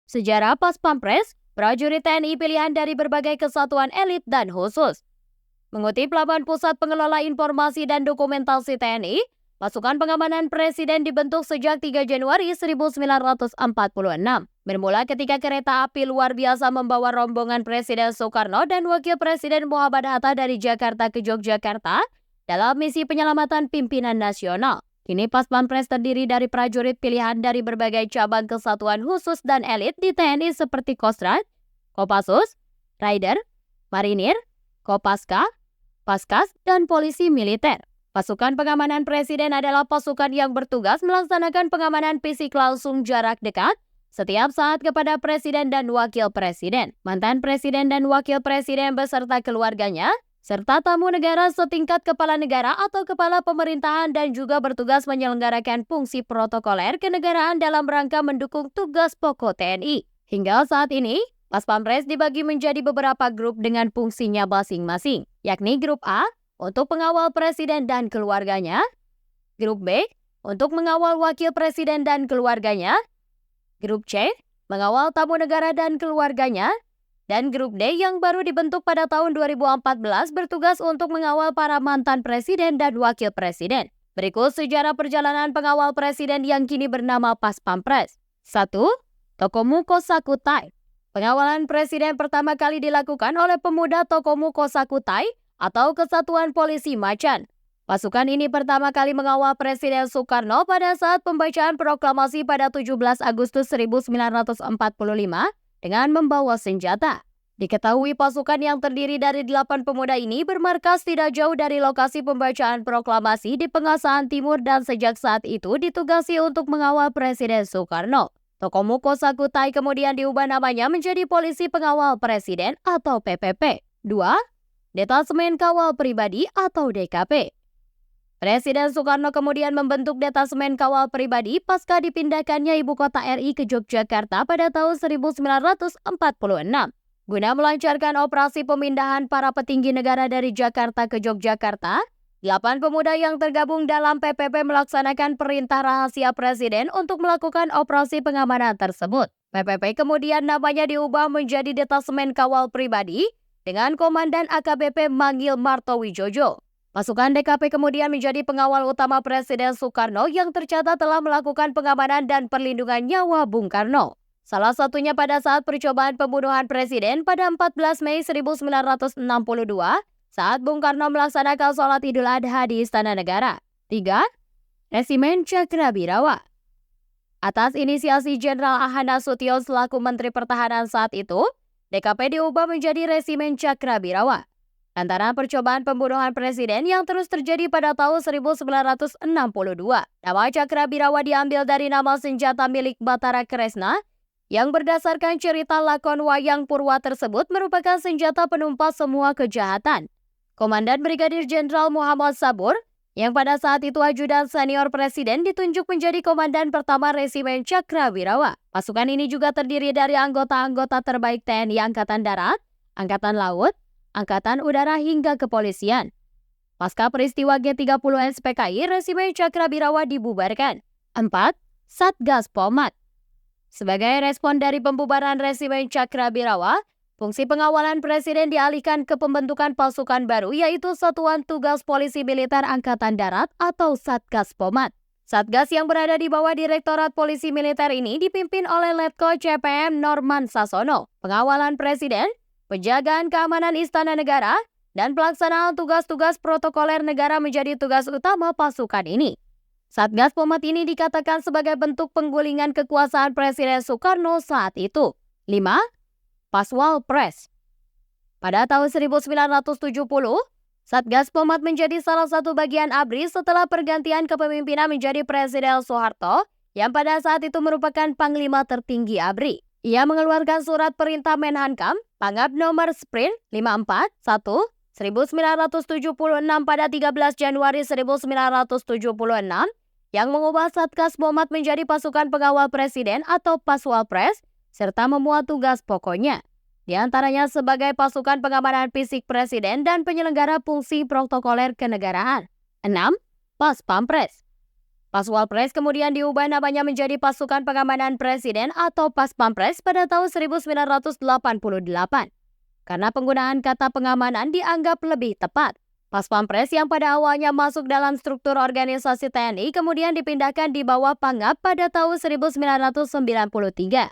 Sejarah Pas Pampres, prajurit TNI pilihan dari berbagai kesatuan elit dan khusus. Mengutip laman Pusat Pengelola Informasi dan Dokumentasi TNI, pasukan pengamanan presiden dibentuk sejak 3 Januari 1946. Bermula ketika kereta api luar biasa membawa rombongan Presiden Soekarno dan Wakil Presiden Muhammad Hatta dari Jakarta ke Yogyakarta dalam misi penyelamatan pimpinan nasional. Kini Pas Pampres terdiri dari prajurit pilihan dari berbagai cabang kesatuan khusus dan elit di TNI seperti Kostrat, Kopassus, Raider, Marinir, Kopaska, Paskas, dan Polisi Militer. Pasukan pengamanan presiden adalah pasukan yang bertugas melaksanakan pengamanan fisik langsung jarak dekat setiap saat kepada presiden dan wakil presiden, mantan presiden dan wakil presiden beserta keluarganya, serta tamu negara setingkat kepala negara atau kepala pemerintahan dan juga bertugas menyelenggarakan fungsi protokoler kenegaraan dalam rangka mendukung tugas pokok TNI. Hingga saat ini, Pas Pampres dibagi menjadi beberapa grup dengan fungsinya masing-masing, yakni Grup A untuk pengawal presiden dan keluarganya, Grup B untuk mengawal wakil presiden dan keluarganya, Grup C mengawal tamu negara dan keluarganya, dan Grup D yang baru dibentuk pada tahun 2014 bertugas untuk mengawal para mantan presiden dan wakil presiden. Berikut sejarah perjalanan pengawal presiden yang kini bernama Pas Pampres. 1. Tokomu Kosakutai. Pengawalan presiden pertama kali dilakukan oleh pemuda Tokomu Kosakutai atau Kesatuan Polisi Macan. Pasukan ini pertama kali mengawal Presiden Soekarno pada saat pembacaan proklamasi pada 17 Agustus 1945 dengan membawa senjata. Diketahui pasukan yang terdiri dari 8 pemuda ini bermarkas tidak jauh dari lokasi pembacaan proklamasi di Pengasahan Timur dan sejak saat itu ditugasi untuk mengawal Presiden Soekarno. Tokomu Kosakutai kemudian diubah namanya menjadi Polisi Pengawal Presiden atau PPP. 2. Detasemen Kawal Pribadi atau DKP. Presiden Soekarno kemudian membentuk Detasemen Kawal Pribadi pasca dipindahkannya ibu kota RI ke Yogyakarta pada tahun 1946. Guna melancarkan operasi pemindahan para petinggi negara dari Jakarta ke Yogyakarta, 8 pemuda yang tergabung dalam PPP melaksanakan perintah rahasia presiden untuk melakukan operasi pengamanan tersebut. PPP kemudian namanya diubah menjadi Detasemen Kawal Pribadi dengan Komandan AKBP Manggil Martowijojo. Pasukan DKP kemudian menjadi pengawal utama Presiden Soekarno yang tercatat telah melakukan pengamanan dan perlindungan nyawa Bung Karno. Salah satunya pada saat percobaan pembunuhan Presiden pada 14 Mei 1962 saat Bung Karno melaksanakan sholat Idul Adha di Istana Negara. 3. Resimen Cakrabirawa. Atas inisiasi Jenderal Ahan Nasution selaku Menteri Pertahanan saat itu, DKP diubah menjadi Resimen Cakrabirawa. Antara percobaan pembunuhan presiden yang terus terjadi pada tahun 1962. Nama Cakrabirawa diambil dari nama senjata milik Batara Kresna yang berdasarkan cerita lakon Wayang Purwa tersebut merupakan senjata penumpas semua kejahatan. Komandan Brigadir Jenderal Muhammad Sabur yang pada saat itu ajudan senior presiden ditunjuk menjadi komandan pertama Resimen Cakrabirawa. Pasukan ini juga terdiri dari anggota-anggota terbaik TNI Angkatan Darat, Angkatan Laut, Angkatan Udara hingga kepolisian. Pasca peristiwa G30 SPKI, Resimen Cakrabirawa dibubarkan. 4. Satgas Pomat. Sebagai respon dari pembubaran Resimen Cakrabirawa, fungsi pengawalan presiden dialihkan ke pembentukan pasukan baru yaitu Satuan Tugas Polisi Militer Angkatan Darat atau Satgas Pomat. Satgas yang berada di bawah Direktorat Polisi Militer ini dipimpin oleh Letko CPM Norman Sasono. Pengawalan presiden, penjagaan keamanan Istana Negara, dan pelaksanaan tugas-tugas protokoler negara menjadi tugas utama pasukan ini. Satgas Pomat ini dikatakan sebagai bentuk penggulingan kekuasaan Presiden Soekarno saat itu. 5. Paswal Pres. Pada tahun 1970, Satgas Pomat menjadi salah satu bagian ABRI setelah pergantian kepemimpinan menjadi Presiden Soeharto yang pada saat itu merupakan Panglima tertinggi ABRI. Ia mengeluarkan surat perintah Menhankam Pangap nomor Sprint 541/1976 pada 13 Januari 1976 yang mengubah Satgas Pomat menjadi pasukan pengawal presiden atau Paswalpres serta memuat tugas pokoknya, di antaranya sebagai pasukan pengamanan fisik presiden dan penyelenggara fungsi protokoler kenegaraan. 6. Pas Pampres. Paswalpres kemudian diubah namanya menjadi Pasukan Pengamanan Presiden atau Paspampres pada tahun 1988. Karena penggunaan kata pengamanan dianggap lebih tepat. Paspampres yang pada awalnya masuk dalam struktur organisasi TNI kemudian dipindahkan di bawah Pangap pada tahun 1993.